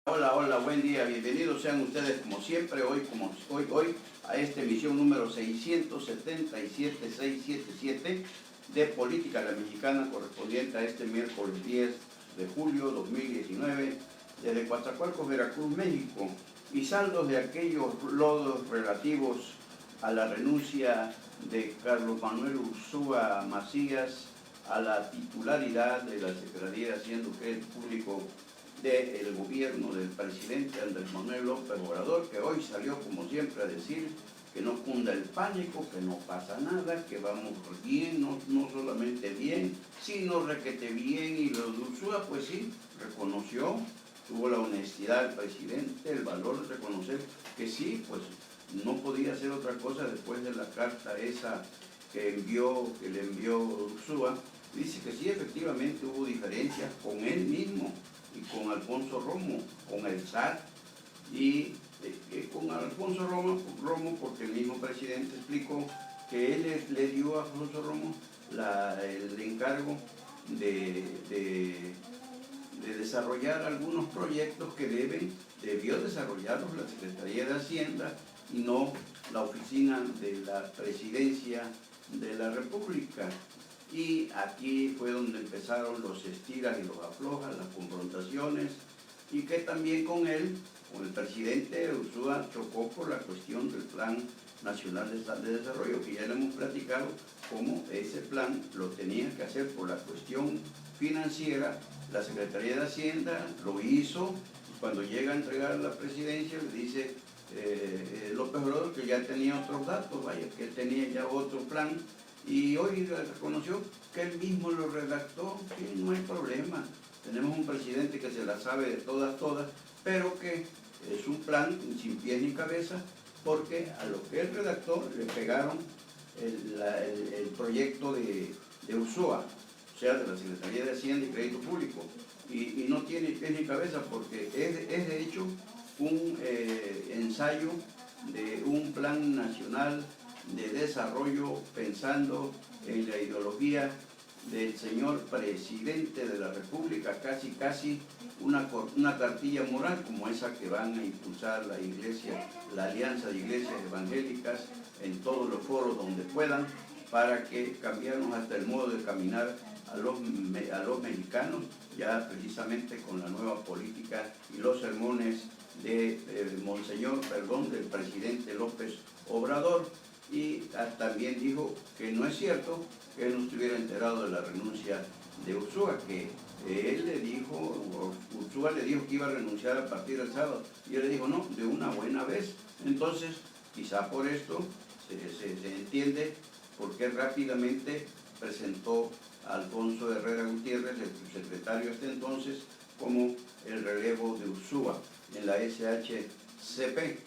Hola, hola, buen día, bienvenidos sean ustedes como siempre, hoy a esta emisión número 677 de Política la Mexicana, correspondiente a este miércoles 10 de julio 2019, desde Coatzacoalcos, Veracruz, México, y saldos de aquellos lodos relativos a la renuncia de Carlos Manuel Ursúa Macías a la titularidad de la Secretaría de Hacienda y Crédito Público del gobierno del presidente Andrés Manuel López Obrador, que hoy salió como siempre a decir que no cunda el pánico, que no pasa nada, que vamos bien, no solamente bien, sino requete bien. Y lo de Ursúa, pues sí, reconoció, tuvo la honestidad del presidente, el valor de reconocer que sí, pues no podía hacer otra cosa después de la carta esa que le envió Ursúa. Dice que sí, efectivamente hubo diferencias con él mismo y con Alfonso Romo, con el SAT, y con Alfonso Romo porque el mismo presidente explicó que él le dio a Alfonso Romo el encargo de desarrollar algunos proyectos que debió desarrollarlos la Secretaría de Hacienda y no la oficina de la Presidencia de la República. Y aquí fue donde empezaron los estiras y los aflojas, las confrontaciones, y que también con el presidente Ursúa chocó por la cuestión del Plan Nacional de Desarrollo, que ya le hemos platicado cómo ese plan lo tenía que hacer por la cuestión financiera. La Secretaría de Hacienda lo hizo, y cuando llega a entregar la presidencia le dice López Obrador que ya tenía otros datos, vaya, que él tenía ya otro plan, y hoy reconoció que él mismo lo redactó, que no hay problema. Tenemos un presidente que se la sabe de todas, pero que es un plan sin pies ni cabeza, porque a lo que él redactó le pegaron el proyecto de Ursúa, o sea, de la Secretaría de Hacienda y Crédito Público, y no tiene pies ni cabeza, porque es de hecho un ensayo de un plan nacional de desarrollo pensando en la ideología del señor presidente de la República, casi una cartilla moral como esa que van a impulsar la Iglesia, la Alianza de Iglesias Evangélicas, en todos los foros donde puedan, para que cambiarnos hasta el modo de caminar a los mexicanos, ya precisamente con la nueva política y los sermones del presidente López Obrador. Y también dijo que no es cierto que él no estuviera enterado de la renuncia de Ursúa, que Ursúa le dijo que iba a renunciar a partir del sábado, y él le dijo no, de una buena vez. Entonces, quizá por esto se entiende por qué rápidamente presentó a Alfonso Herrera Gutiérrez, el subsecretario hasta entonces, como el relevo de Ursúa en la SHCP.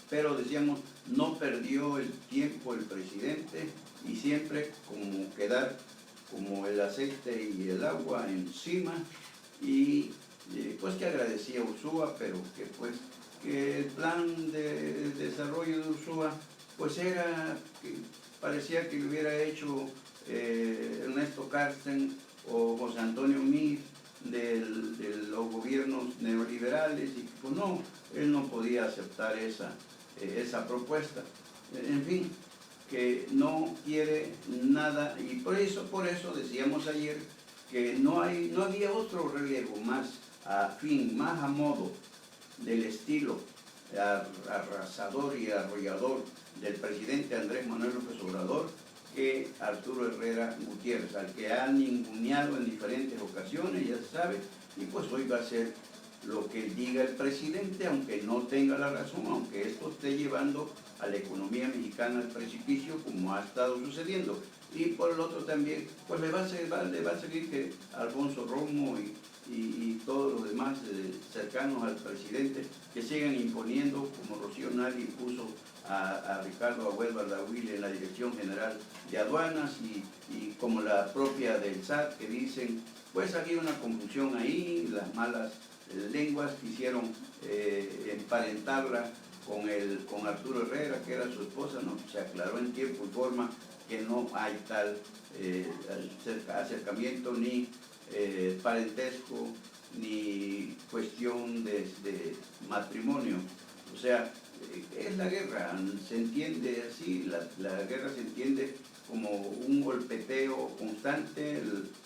Pero decíamos, no perdió el tiempo el presidente, y siempre como quedar como el aceite y el agua encima, y pues que agradecía a Ursúa, pero que el plan de desarrollo de Ursúa pues parecía que lo hubiera hecho Ernesto Carsten o José Antonio Meade de los gobiernos neoliberales, y pues no, él no podía aceptar esa propuesta. En fin, que no quiere nada, y por eso decíamos ayer que no había otro relevo más afín, más a modo del estilo arrasador y arrollador del presidente Andrés Manuel López Obrador que Arturo Herrera Gutiérrez, al que ha ninguneado en diferentes ocasiones, ya se sabe, y pues hoy va a ser lo que diga el presidente, aunque no tenga la razón, aunque esto esté llevando a la economía mexicana al precipicio, como ha estado sucediendo. Y por el otro también, pues le va a seguir que Alfonso Romo y todos los demás cercanos al presidente, que sigan imponiendo, como Rocío Nale impuso a Ricardo Agüed Bardagüil en la Dirección General de Aduanas, y como la propia del SAT, que dicen, pues había una confusión ahí, las malas lenguas quisieron emparentarla con Arturo Herrera, que era su esposa, ¿no? Se aclaró en tiempo y forma que no hay tal acercamiento ni parentesco ni cuestión de matrimonio. O sea, es la guerra, se entiende así, la guerra se entiende como un golpeteo constante,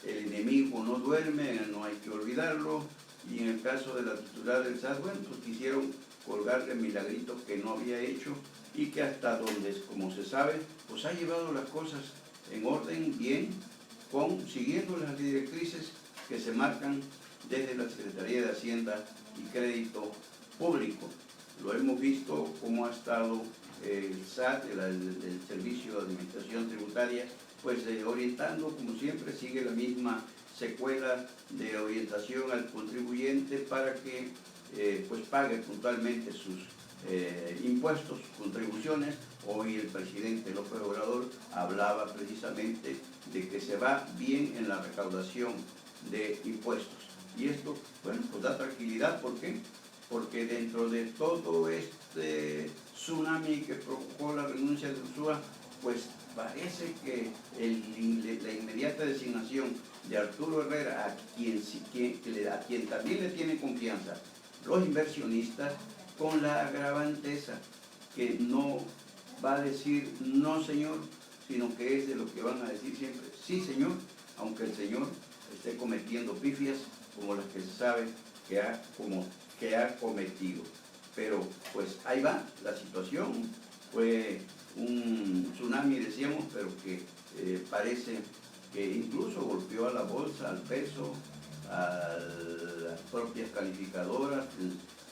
el enemigo no duerme, no hay que olvidarlo, y en el caso de la titular del SAS, bueno, pues quisieron colgarle milagritos que no había hecho y que hasta donde, como se sabe, pues ha llevado las cosas en orden, bien, siguiendo las directrices que se marcan desde la Secretaría de Hacienda y Crédito Público. Lo hemos visto cómo ha estado el SAT, el Servicio de Administración Tributaria, pues orientando, como siempre, sigue la misma secuela de orientación al contribuyente para que pues pague puntualmente sus impuestos, contribuciones. Hoy el presidente López Obrador hablaba precisamente de que se va bien en la recaudación de impuestos. Y esto, bueno, pues da tranquilidad. ¿Por qué? Porque dentro de todo este tsunami que provocó la renuncia de Ursúa, pues parece que la inmediata designación de Arturo Herrera, a quien también le tiene confianza los inversionistas, con la agravanteza que no va a decir no señor, sino que es de lo que van a decir siempre sí señor, aunque el señor esté cometiendo pifias como las que se sabe que ha cometido. Pero pues ahí va la situación. Fue un tsunami, decíamos, pero que parece que incluso golpeó a la bolsa, al peso, a las propias calificadoras,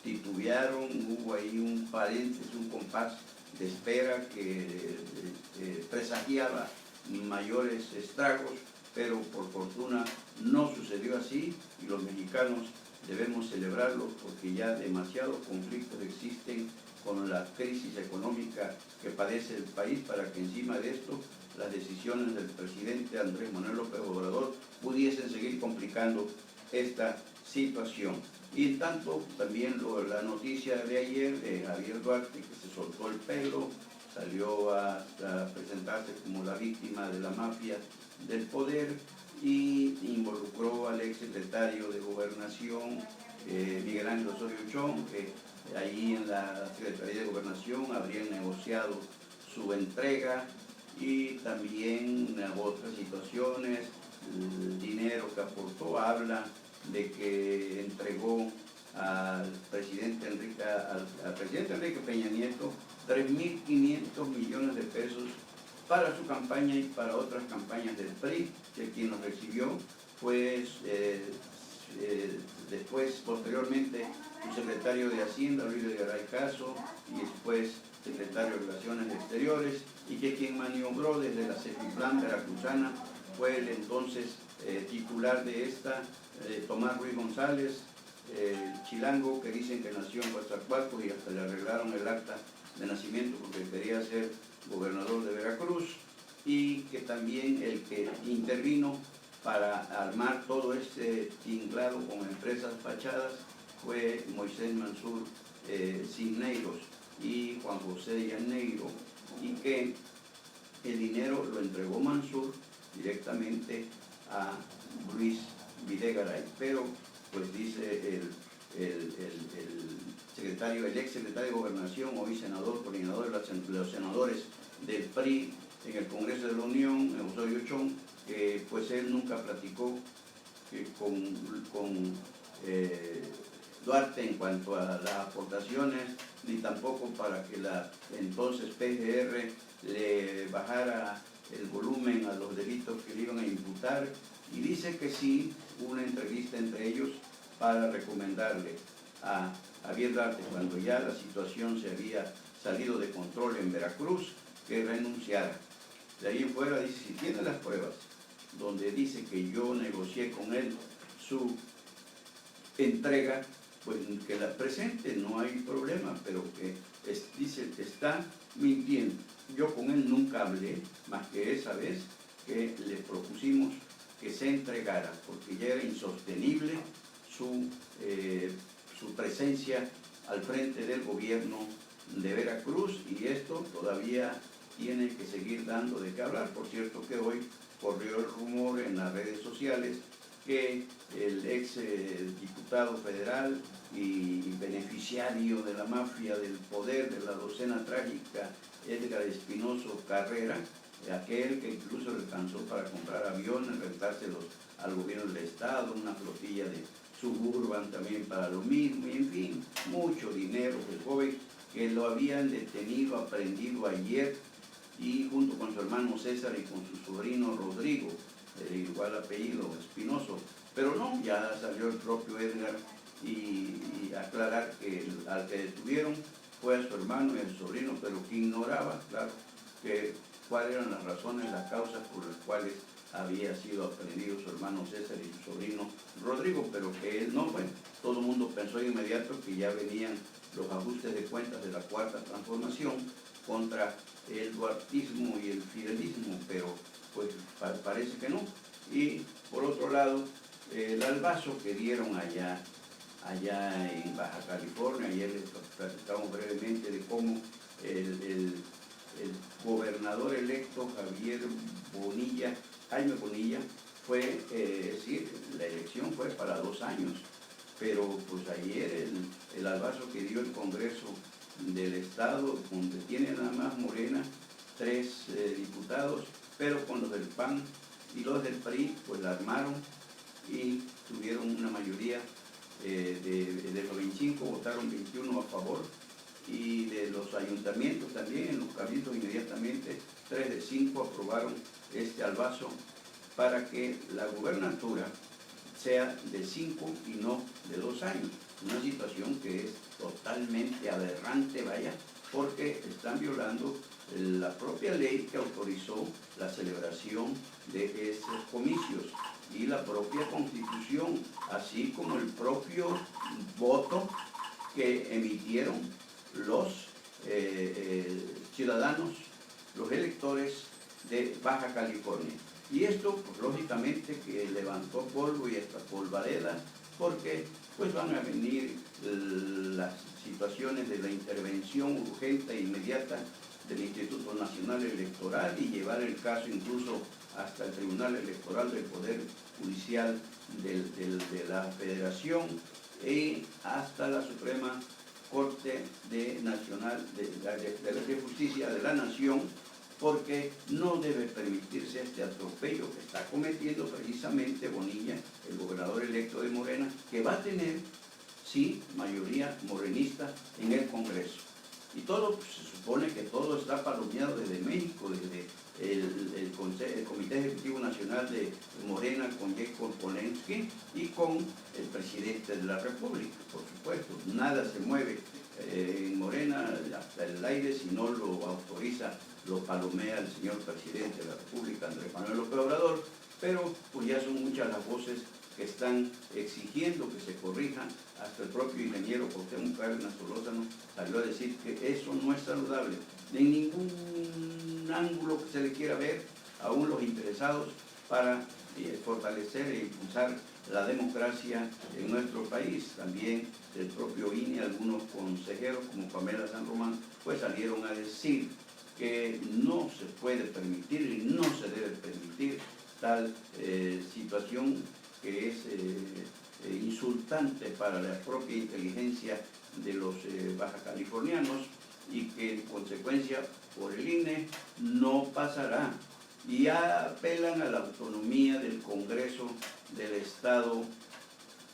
titubearon, hubo ahí un paréntesis, un compás de espera que presagiaba mayores estragos, pero por fortuna no sucedió así, y los mexicanos debemos celebrarlo porque ya demasiados conflictos existen con la crisis económica que padece el país para que encima de esto las decisiones del presidente Andrés Manuel López Obrador pudiesen seguir complicando esta situación. Y en tanto, también la noticia de ayer de Javier Duarte, que se soltó el pelo, salió a presentarse como la víctima de la mafia del poder y involucró al exsecretario de Gobernación, Miguel Ángel Osorio Chong, que ahí en la Secretaría de Gobernación habrían negociado su entrega, y también otras situaciones, el dinero que aportó. Habla de que entregó al presidente Enrique Peña Nieto 3.500 millones de pesos para su campaña y para otras campañas del PRI, que quien los recibió pues después, posteriormente, su secretario de Hacienda, Luis de Garay Caso, y después secretario de Relaciones Exteriores, y que quien maniobró desde la Cefiplan veracruzana fue el entonces titular de esta, Tomás Ruiz González, chilango, que dicen que nació en Coatzacoalcos y hasta le arreglaron el acta de nacimiento porque quería ser gobernador de Veracruz, y que también el que intervino para armar todo este tinglado con empresas fachadas fue Moisés Mansur Cisneiros y Juan José Llaneiro, y que el dinero lo entregó Mansur directamente a Luis Videgaray. Pero pues dice el ex secretario de Gobernación, hoy senador, coordinador de los senadores del PRI en el Congreso de la Unión, Osorio Chong, que pues él nunca platicó con Duarte en cuanto a las aportaciones, ni tampoco para que la entonces PGR le bajara el volumen a los delitos que le iban a imputar, y dice que sí, hubo una entrevista entre ellos para recomendarle a Javier Duarte, cuando ya la situación se había salido de control en Veracruz, que renunciara. De ahí en fuera dice, si tiene las pruebas donde dice que yo negocié con él su entrega, pues que la presente, no hay problema, pero que dice que está mintiendo. Yo con él nunca hablé, más que esa vez que le propusimos que se entregara, porque ya era insostenible su presencia al frente del gobierno de Veracruz, y esto todavía tiene que seguir dando de qué hablar. Por cierto que hoy corrió el rumor en las redes sociales que el ex diputado federal y beneficiario de la mafia del poder de la docena trágica, Edgar Espinoso Carrera, aquel que incluso le alcanzó para comprar aviones, rentárselos al gobierno del estado, una flotilla de Suburban también para lo mismo, y en fin, mucho dinero. El joven que lo habían detenido, aprendido ayer, y junto con su hermano César y con su sobrino Rodrigo, igual apellido Espinoso, pero no, ya salió el propio Edgar y aclarar que al que detuvieron fue a su hermano y a su sobrino, pero que ignoraba, claro, que cuáles eran las razones, las causas por las cuales había sido aprendido su hermano César y su sobrino Rodrigo, pero que él no, bueno, todo el mundo pensó de inmediato que ya venían los ajustes de cuentas de la Cuarta Transformación contra el duartismo y el fidelismo, pero pues parece que no. Y por otro lado, el albazo que dieron allá en Baja California, ayer les platicamos brevemente de cómo el gobernador electo Jaime Bonilla, fue, es decir, la elección fue para 2 años, pero pues ayer el albazo que dio el Congreso del Estado, donde tiene nada más Morena 3 diputados, pero con los del PAN y los del PRI, pues la armaron y tuvieron una mayoría de los 25, votaron 21 a favor, y de los ayuntamientos también, en los cabildos inmediatamente 3 de 5 aprobaron este albazo para que la gubernatura sea de 5 y no de 2 años. Una situación que es totalmente aberrante, vaya, porque están violando la propia ley que autorizó la celebración de esos comicios y la propia Constitución, así como el propio voto que emitieron los ciudadanos, los electores de Baja California. Y esto, pues, lógicamente, que levantó polvo y hasta polvareda, porque pues van a venir las situaciones de la intervención urgente e inmediata del Instituto Nacional Electoral y llevar el caso incluso hasta el Tribunal Electoral del Poder Judicial de la Federación y hasta la Suprema Corte Nacional de Justicia de la Nación, porque no debe permitirse este atropello que está cometiendo precisamente Bonilla, el gobernador electo de Morena, que va a tener, sí, mayoría morenista en el Congreso. Y todo, pues, se supone que todo está palomeado desde México, desde el Comité Ejecutivo Nacional de Morena con Jacob Polensky y con el presidente de la República, por supuesto. Nada se mueve en Morena, hasta el aire, si no lo autoriza, lo palomea el señor presidente de la República, Andrés Manuel López Obrador, pero pues ya son muchas las voces que están exigiendo que se corrijan. Hasta el propio ingeniero Cuauhtémoc Cárdenas Solórzano salió a decir que eso no es saludable en ningún ángulo que se le quiera ver, aún los interesados para fortalecer e impulsar la democracia en nuestro país. También el propio INE, algunos consejeros como Pamela San Román, pues salieron a decir que no se puede permitir y no se debe permitir tal situación que es insultante para la propia inteligencia de los baja californianos y que en consecuencia por el INE no pasará. Y apelan a la autonomía del Congreso del Estado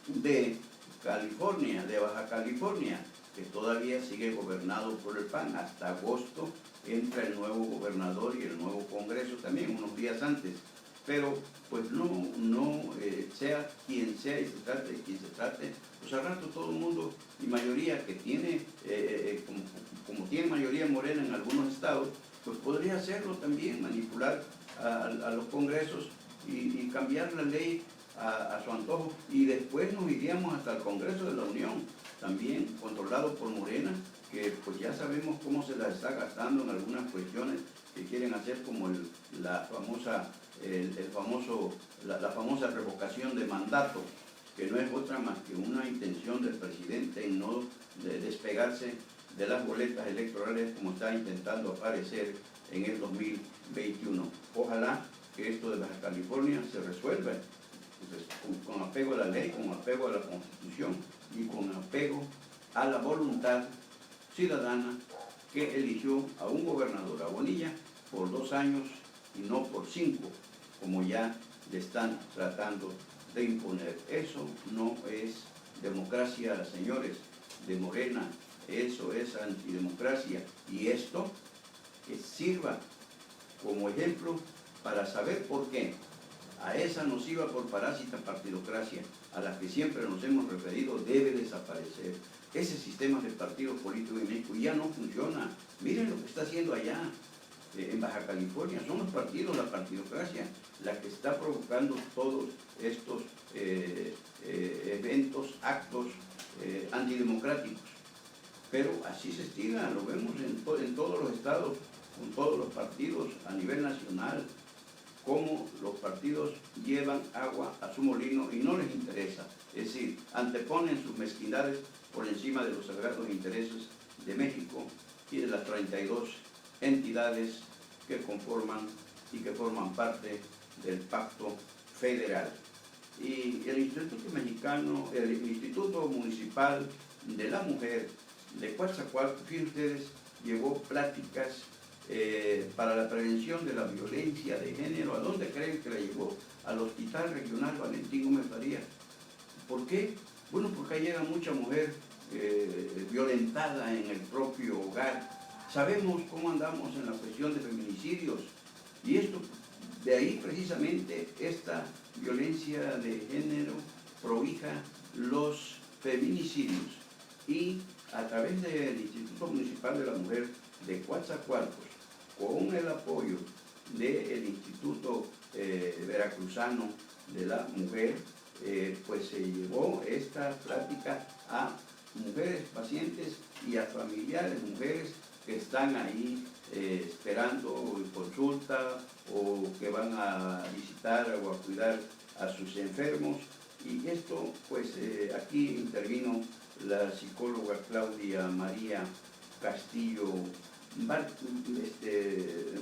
de California, de Baja California, que todavía sigue gobernado por el PAN. Hasta agosto entra el nuevo gobernador y el nuevo Congreso también, unos días antes. Pero pues no sea quien sea y se trate de quien se trate, pues al rato todo el mundo y mayoría que tiene, como tiene mayoría morena en algunos estados, pues podría hacerlo también, manipular a los congresos y cambiar la ley a su antojo, y después nos iríamos hasta el Congreso de la Unión, también controlado por Morena, que pues ya sabemos cómo se la está gastando en algunas cuestiones que quieren hacer, como la famosa revocación de mandato, que no es otra más que una intención del presidente en no despegarse de las boletas electorales como está intentando aparecer en el 2021. Ojalá que esto de Baja California se resuelva pues, con apego a la ley, con apego a la Constitución y con apego a la voluntad ciudadana que eligió a un gobernador, a Bonilla, por 2 años y no por 5, como ya le están tratando de imponer. Eso no es democracia, señores de Morena, eso es antidemocracia. Y esto que sirva como ejemplo para saber por qué a esa nociva por parásita partidocracia a la que siempre nos hemos referido debe desaparecer. Ese sistema de partidos políticos en México ya no funciona. Miren lo que está haciendo allá en Baja California. Son los partidos, la partidocracia, la que está provocando todos estos eventos, actos antidemocráticos. Pero así se estila, lo vemos en todos los estados, con todos los partidos a nivel nacional, cómo los partidos llevan agua a su molino y no les interesa. Es decir, anteponen sus mezquindades por encima de los sagrados intereses de México y de las 32 entidades que conforman y que forman parte del Pacto Federal. Y el Instituto Municipal de la Mujer de Coatzacoalcos, fíjense ustedes, llevó pláticas para la prevención de la violencia de género. ¿A dónde creen que la llevó? Al Hospital Regional Valentín Gómez Farías. ¿Por qué? Bueno, porque ahí llega mucha mujer violentada en el propio hogar. Sabemos cómo andamos en la cuestión de feminicidios, y esto, de ahí precisamente esta violencia de género prohíja los feminicidios. Y a través del Instituto Municipal de la Mujer de Coatzacoalcos, con el apoyo del Instituto Veracruzano de la Mujer, pues se llevó esta plática a mujeres pacientes y a familiares, mujeres que están ahí esperando consulta o que van a visitar o a cuidar a sus enfermos. Y esto, pues aquí intervino la psicóloga Claudia María Castillo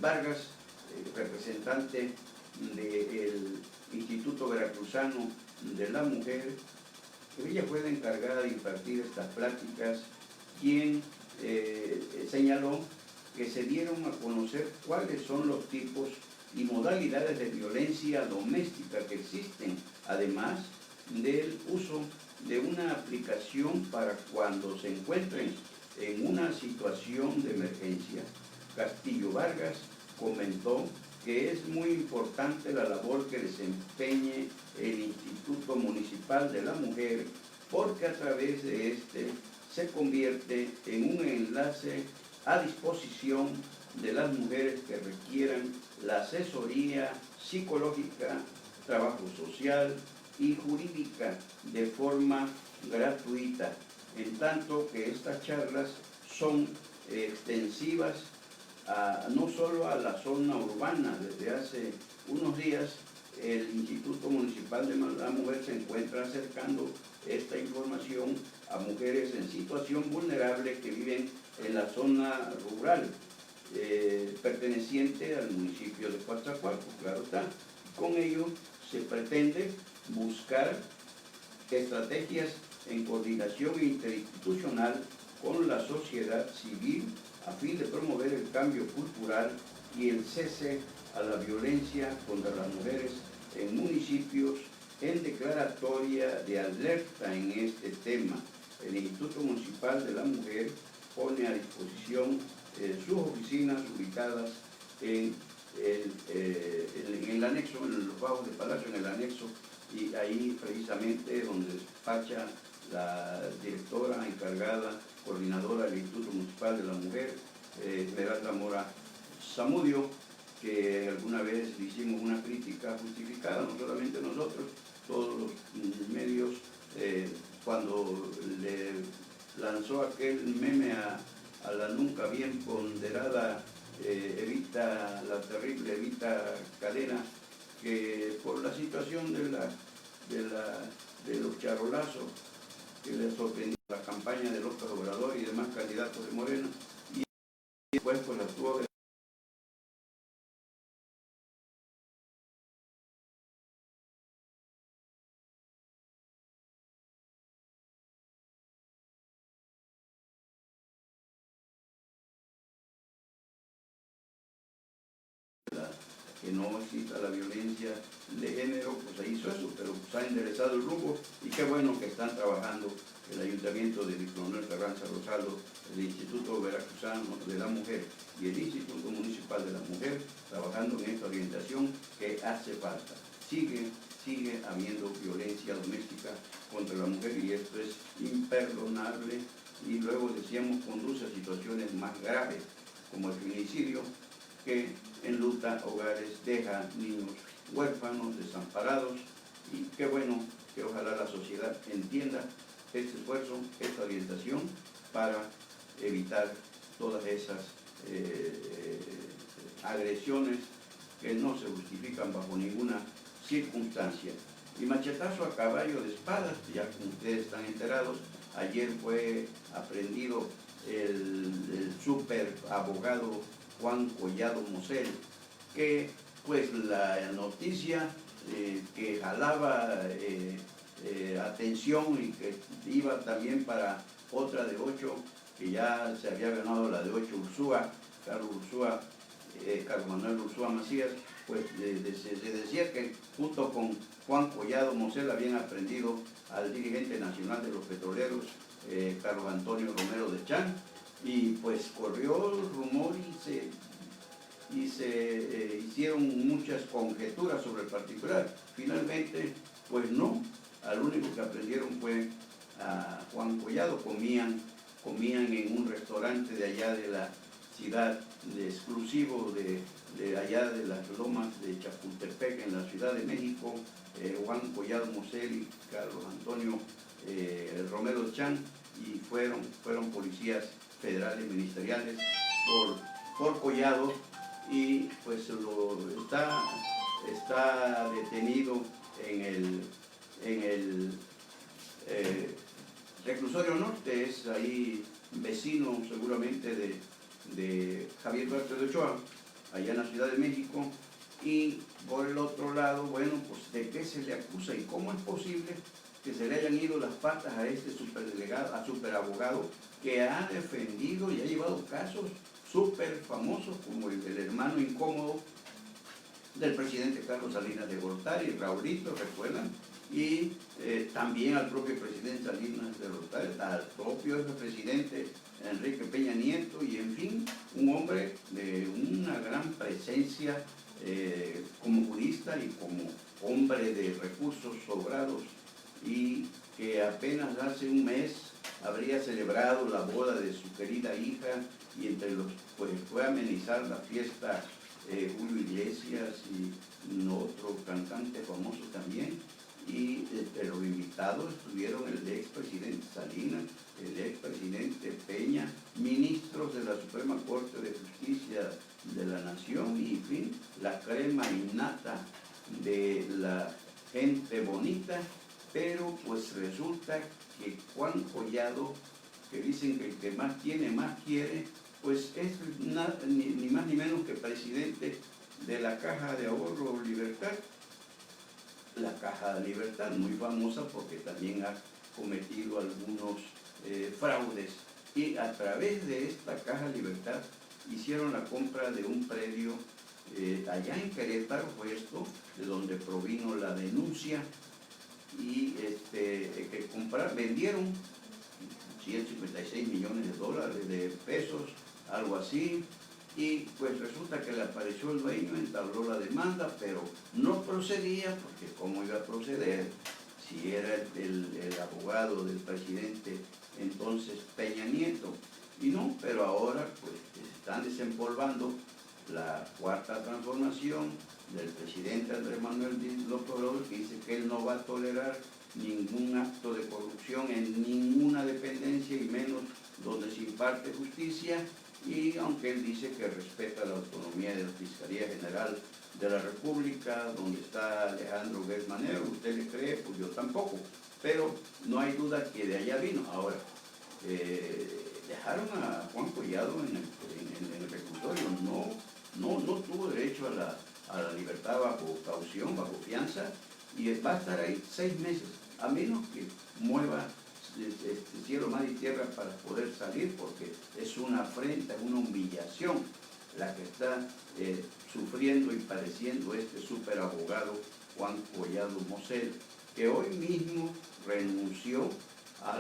Vargas, representante del Instituto Veracruzano de la Mujer. Ella fue la encargada de impartir estas pláticas, quien señaló que se dieron a conocer cuáles son los tipos y modalidades de violencia doméstica que existen, además del uso de una aplicación para cuando se encuentren en una situación de emergencia. Castillo Vargas comentó que es muy importante la labor que desempeñe el Instituto Municipal de la Mujer, porque a través de este se convierte en un enlace a disposición de las mujeres que requieran la asesoría psicológica, trabajo social y jurídica de forma gratuita, en tanto que estas charlas son extensivas no solo a la zona urbana. Desde hace unos días el Instituto Municipal de la Mujer se encuentra acercando esta información a mujeres en situación vulnerable que viven en la zona rural perteneciente al municipio de Coatzacoalcos, claro está. Con ello se pretende buscar estrategias en coordinación interinstitucional con la sociedad civil a fin de promover el cambio cultural y el cese a la violencia contra las mujeres en municipios, en declaratoria de alerta en este tema. El Instituto Municipal de la Mujer pone a disposición sus oficinas ubicadas en el anexo, en los bajos del Palacio, en el anexo, y ahí precisamente donde despacha la directora encargada, coordinadora del Instituto Municipal de la Mujer, Esmeralda Mora Zamudio, que alguna vez le hicimos una crítica justificada, no solamente nosotros, todos los medios, cuando le lanzó aquel meme a la nunca bien ponderada la terrible Evita Cadena, que por la situación de los charolazos que le sorprendió la campaña de López Obrador y demás candidatos de Morena, y después pues la tuvo que no exista la violencia de género, pues se hizo eso, pero se ha enderezado el rumbo y qué bueno que están trabajando el Ayuntamiento de Coronel Carranza Rosado, el Instituto Veracruzano de la Mujer y el Instituto Municipal de la Mujer trabajando en esta orientación que hace falta. Sigue habiendo violencia doméstica contra la mujer y esto es imperdonable y luego decíamos conduce a situaciones más graves como el feminicidio que enluta hogares, deja niños huérfanos, desamparados y qué bueno que ojalá la sociedad entienda este esfuerzo, esta orientación para evitar todas esas agresiones que no se justifican bajo ninguna circunstancia. Y machetazo a caballo de espadas, ya como ustedes están enterados, ayer fue aprendido el super abogado Juan Collado Mosel, que pues la noticia que jalaba atención y que iba también para otra de 8, que ya se había ganado la de 8 Ursúa, Carlos Manuel Ursúa Macías, pues se decía que junto con Juan Collado Mosel habían aprendido al dirigente nacional de los petroleros, Carlos Antonio Romero de Chan, y pues corrió el rumor y se hicieron muchas conjeturas sobre el particular. Finalmente, pues no, al único que aprendieron fue a Juan Collado. Comían en un restaurante de allá de la ciudad, exclusivo de allá de las lomas de Chapultepec, en la Ciudad de México, Juan Collado Mosel y Carlos Antonio Romero Chan, y fueron policías federales ministeriales por Collado, y pues está detenido en el reclusorio norte, es ahí vecino seguramente de Javier Duarte de Ochoa, allá en la Ciudad de México. Y por el otro lado, bueno, pues ¿de qué se le acusa y cómo es posible que se le hayan ido las patas a este superabogado que ha defendido y ha llevado casos súper famosos como el del hermano incómodo del presidente Carlos Salinas de Gortari, Raulito, ¿recuerdan? Y también al propio presidente Salinas de Gortari, al propio presidente Enrique Peña Nieto, y en fin, un hombre de una gran presencia como jurista y como hombre de recursos sobrados, y que apenas hace un mes habría celebrado la boda de su querida hija, y entre los pues fue a amenizar la fiesta Julio Iglesias y otro cantante famoso también, y entre los invitados estuvieron el expresidente Salinas, el expresidente Peña, ministros de la Suprema Corte de Justicia de la Nación, y en fin, la crema innata de la gente bonita. Pero pues resulta que Juan Collado, que dicen que el que más tiene, más quiere, pues es ni más ni menos que presidente de la Caja de Ahorro Libertad. La Caja de Libertad, muy famosa porque también ha cometido algunos fraudes. Y a través de esta Caja Libertad hicieron la compra de un predio allá en Querétaro, fue esto, de donde provino la denuncia, y vendieron 156 millones de dólares, de pesos, algo así, y pues resulta que le apareció el dueño, entabló la demanda, pero no procedía, porque ¿cómo iba a proceder si era el abogado del presidente entonces Peña Nieto? Y no, pero ahora pues están desempolvando la cuarta transformación del presidente Andrés Manuel López Obrador, que dice que él no va a tolerar ningún acto de corrupción en ninguna dependencia, y menos donde se imparte justicia. Y aunque él dice que respeta la autonomía de la Fiscalía General de la República, donde está Alejandro Gertz Manero, ¿usted le cree? Pues yo tampoco, pero no hay duda que de allá vino. Ahora, dejaron a Juan Collado en el reclusorio, no tuvo derecho a la libertad bajo caución, bajo fianza, y va a estar ahí 6 meses, a menos que mueva cielo, mar y tierra para poder salir, porque es una afrenta, es una humillación la que está sufriendo y padeciendo este superabogado Juan Collado Mosel, que hoy mismo renunció a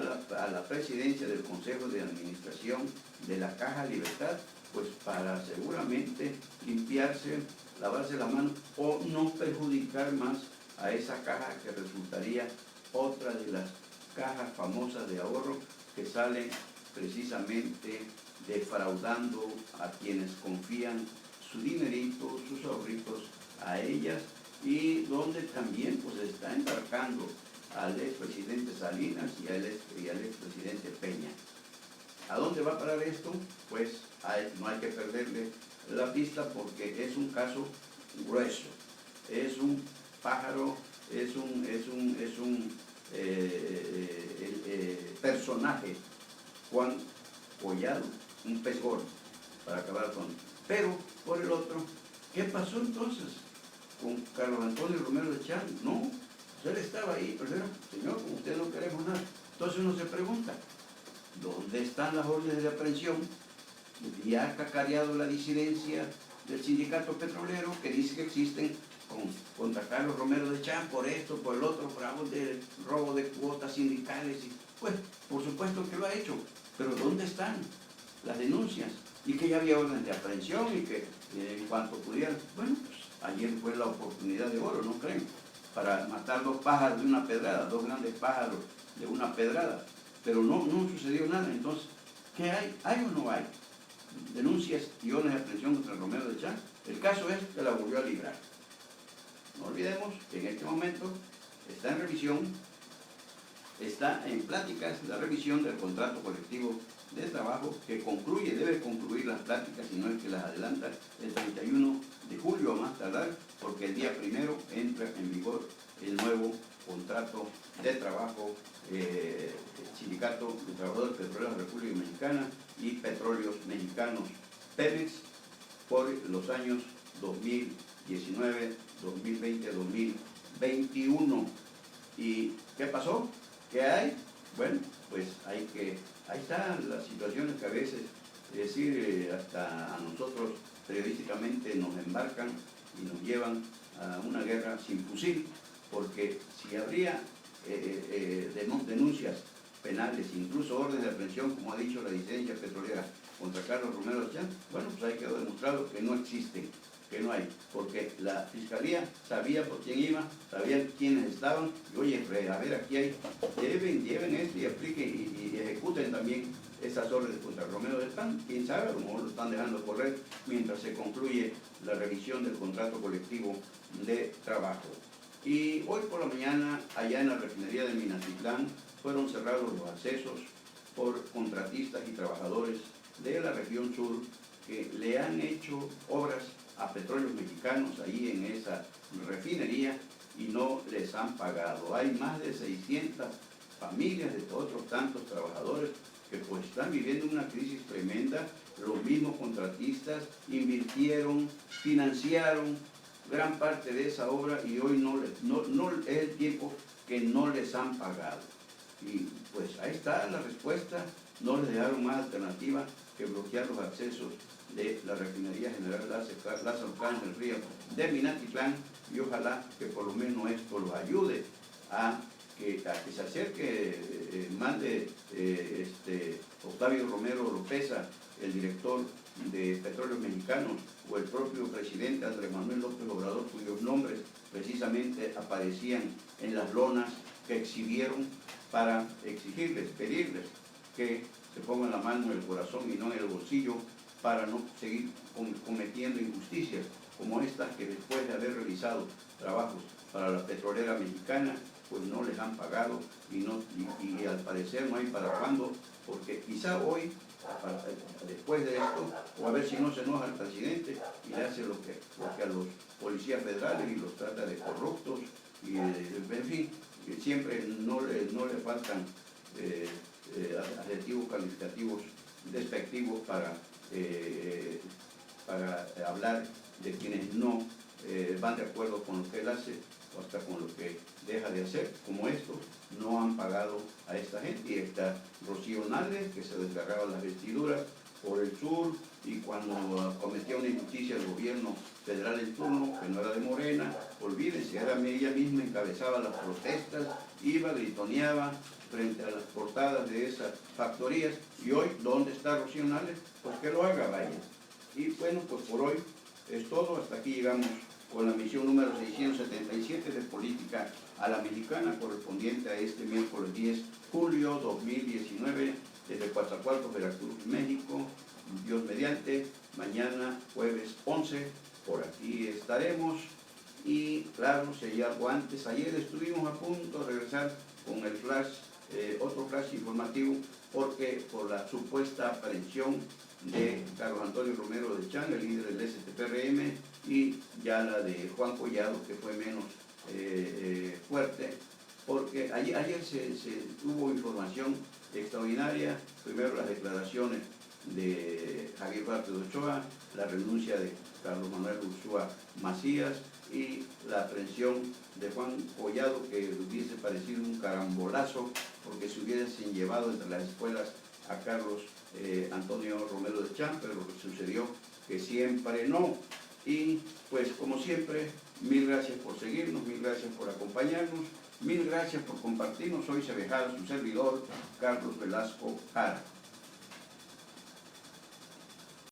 la presidencia del Consejo de Administración de la Caja Libertad, pues para seguramente limpiarse, lavarse la mano o no perjudicar más a esa caja que resultaría otra de las cajas famosas de ahorro que salen precisamente defraudando a quienes confían su dinerito, sus ahorritos a ellas, y donde también pues está embarcando al expresidente Salinas y al expresidente Peña. ¿A dónde va a parar esto? Pues no hay que perderle la pista, porque es un caso grueso, es un pájaro, es un personaje, Juan Collado, un pez gordo, para acabar con. Pero, por el otro, ¿qué pasó entonces con Carlos Antonio Romero de Champs? No, pues él estaba ahí, pero señor, con usted no queremos nada. Entonces uno se pregunta, ¿dónde están las órdenes de aprehensión? Y ha cacareado la disidencia del sindicato petrolero, que dice que existen contra Carlos Romero de Champs por esto, por el otro, por robo de cuotas sindicales. Y, pues, por supuesto que lo ha hecho, pero ¿dónde están las denuncias? Y que ya había órdenes de aprehensión y que en cuanto pudieran, bueno, pues ayer fue la oportunidad de oro, ¿no creen? Para matar dos pájaros de una pedrada, dos grandes pájaros de una pedrada. Pero no sucedió nada. Entonces, ¿qué hay? ¿Hay o no hay denuncias y órdenes de aprehensión contra Romero de Champs? El caso es que la volvió a librar. No olvidemos que en este momento está en revisión, está en pláticas la revisión del contrato colectivo de trabajo, que debe concluir las pláticas, si no es que las adelanta, el 31 de julio a más tardar, porque el día 1 entra en vigor el nuevo contrato de trabajo, Sindicato de Trabajadores Petroleros de la República Mexicana y Petróleos Mexicanos, Pemex, por los años 2019, 2020, 2021. ¿Y qué pasó? ¿Qué hay? Bueno, pues ahí están las situaciones que a veces, es decir, hasta a nosotros periodísticamente nos embarcan y nos llevan a una guerra sin fusil, porque si habría denuncias penales, incluso órdenes de aprehensión, como ha dicho la disidencia petrolera, contra Carlos Romero de Champs, bueno, pues ahí quedó demostrado que no existen, que no hay, porque la Fiscalía sabía por quién iba, sabía quiénes estaban, y oye, a ver, aquí hay, lleven esto y apliquen y ejecuten también esas órdenes contra Romero de Champs. Quién sabe, a lo mejor lo están dejando correr mientras se concluye la revisión del contrato colectivo de trabajo. Y hoy por la mañana, allá en la refinería de Minatitlán, fueron cerrados los accesos por contratistas y trabajadores de la región sur que le han hecho obras a Petróleos Mexicanos ahí en esa refinería y no les han pagado. Hay más de 600 familias de otros tantos trabajadores que pues están viviendo una crisis tremenda. Los mismos contratistas invirtieron, financiaron gran parte de esa obra y hoy no es el tiempo que no les han pagado. Y pues ahí está la respuesta, no les dejaron más alternativa que bloquear los accesos de la Refinería General Lázaro Cárdenas del Río de Minatitlán, y ojalá que por lo menos esto los ayude a que se acerque, mande Octavio Romero Lopeza, el director de Petróleos Mexicanos, o el propio presidente Andrés Manuel López Obrador, cuyos nombres precisamente aparecían en las lonas que exhibieron para exigirles, pedirles que se pongan la mano en el corazón y no en el bolsillo, para no seguir cometiendo injusticias como estas, que después de haber realizado trabajos para la petrolera mexicana, pues no les han pagado y al parecer no hay para cuándo, porque quizá hoy, después de esto, o a ver si no se enoja el presidente y le hace lo que a los policías federales y los trata de corruptos, y en fin, siempre no le faltan adjetivos calificativos despectivos para hablar de quienes no van de acuerdo con lo que él hace o hasta con lo que deja de hacer, como estos. No han pagado a esta gente, y esta Rocío Nale, que se desgarraba las vestiduras por el sur, y cuando cometía una injusticia el gobierno federal en turno, que no era de Morena, olvídense, ella misma encabezaba las protestas, iba, gritoneaba frente a las portadas de esas factorías. Y hoy, ¿dónde está Rocío Nale? Pues que lo haga, vaya. Y bueno, pues por hoy es todo. Hasta aquí llegamos con la misión número 677 de Política a la Mexicana, correspondiente a este miércoles 10 de julio 2019, desde Coatzacoalcos, Veracruz, México. Dios mediante, mañana jueves 11, por aquí estaremos. Y claro, si hay algo antes, ayer estuvimos a punto de regresar con el flash, otro flash informativo, porque por la supuesta aprehensión de Carlos Antonio Romero de Chang, el líder del STPRM, y ya la de Juan Collado, que fue menos fuerte, porque ayer se hubo información extraordinaria. Primero, las declaraciones de Javier Duarte de Ochoa, la renuncia de Carlos Manuel Ursúa Macías y la aprehensión de Juan Collado, que hubiese parecido un carambolazo porque se hubiesen llevado entre las escuelas a Carlos Antonio Romero de Chang, pero lo que sucedió que siempre no. Y pues como siempre, mil gracias por seguirnos, mil gracias por acompañarnos, mil gracias por compartirnos. Soy Sebejada, su servidor, Carlos Velasco Jara.